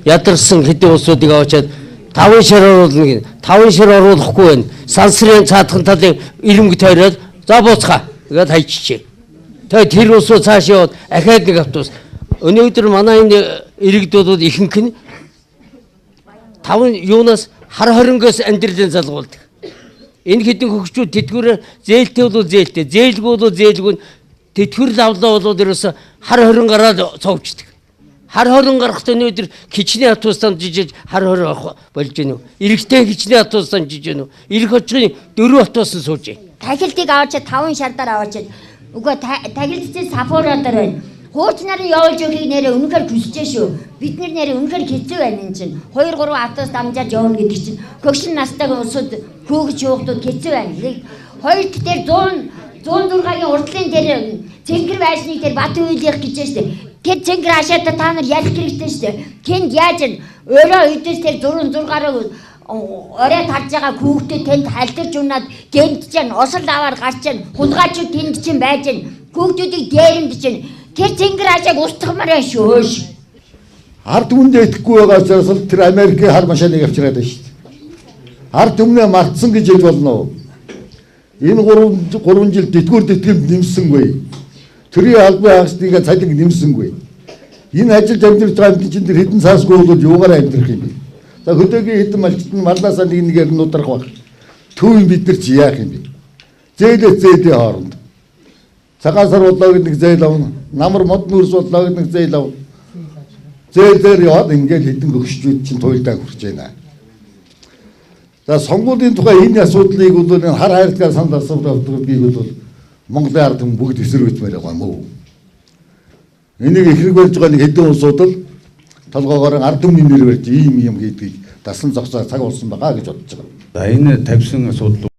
ядарсан хэдэн улсуудыг аваад таван шир оруулна гин. Таван шир оруулахгүй байна. Сансрын цаадхан талын ирэмг тойроод за бууцгаа. Тэгээд хайчижээ. Тэгээд тэр улсуу цааш яваад ахаад нэг автобус. Өнөөдөр манай энэ иргэдүүд ихэнх нь таван юунаас хар хорингоос амьдралын залгуулдаг. Энэ хэдэн хөгжүүд тэтгэврээр зээлтэй бол зээлтэй, зээлгүй бол зээлгүй тэтгэвэр лавлаа бол ерөөсө хар хорин гараад цовчдаг. Хар хорин гарахт өнөөдөр кичний автобустан жижиг хар хорин болж гэнэ үү? Иргэдтэй кичний автобустан жижиг гэнэ үү? Ирэх очгийн 4 автобусан сууж байна. Тахилтыг аваач 5 шардаар аваач. Үгүй тахилтын сафороор байна. Хууч нарын явуулж өгөхийг нэрээ үнэхээр хүсэж шүү. Бид нэрээ үнэхээр хэцүү байна энэ чинь. 2 3 автобус дамжаад явна гэдэг чинь хөгшин настай улсууд хөөгч хүүхдүүд хэцүү байна. Хоёр дээр 106-гийн урдлын дээр цэнгэр байшны дээр бат үйлэх гэж байна шүү дээ. Тэр цэнгэр хашаата та нар ялах хэрэгтэй шүү дээ. Тэнд яаж вэ? Өөрөө өдөөс тэр 4-6-аар орой тарж байгаа хүүхдэд тэнд хальтарч унаад гэнт чинь осол аваар гарч чинь хулгайчуд тэнд чинь байж чинь хүүхдүүдийг дээрэнд чинь тэр цэнгэр хашааг устгамаар байна шүү. Ард түмэндээ итгэхгүй байгаасаас л тэр Америкийн хар машиныг авчираад байна шүү дээ. Ард түмнээ мартсан гэж хэлж болно уу? Энэ 3 жил тэтгэвэр тэтгэм нэмсэнгүй. Төрийн албан хаагчдын цалин нэмсэнгүй. Энэ ажил амжилт байгаа чинь тэр хэдэн цаасгүй бол юугаар амьдрах юм бэ? За хөдөөгийн хэдэн малчт нь малдаасаа нэгээр нудрах баг. Төв бид нар чи яах юм бэ? Зээлээ хооронд. Цагаан сар бодлоо гэдэг зээл авна. Намар мод нүрс бодлоо гэдэг зээл авна. Зээлээр яваад ингээд хэдэн гөгшчүүд чинь туйлдаа хүрч байна. За сонгуулийн тухай энэ асуудлыг бол хар хайрцгаар санд асуудал авдаг бол Монголын ард түмэн бүгд эсэргүүцмээр байгаа юм уу? Энийг ихрэг барьж байгаа нэг хэдэн улсууд л толгоогоор ард түмний нэр барьж ийм юм гэдгийг дасан зогсоо цаг болсон байгаа гэж бодож байгаа. За энэ тавьсан асуудал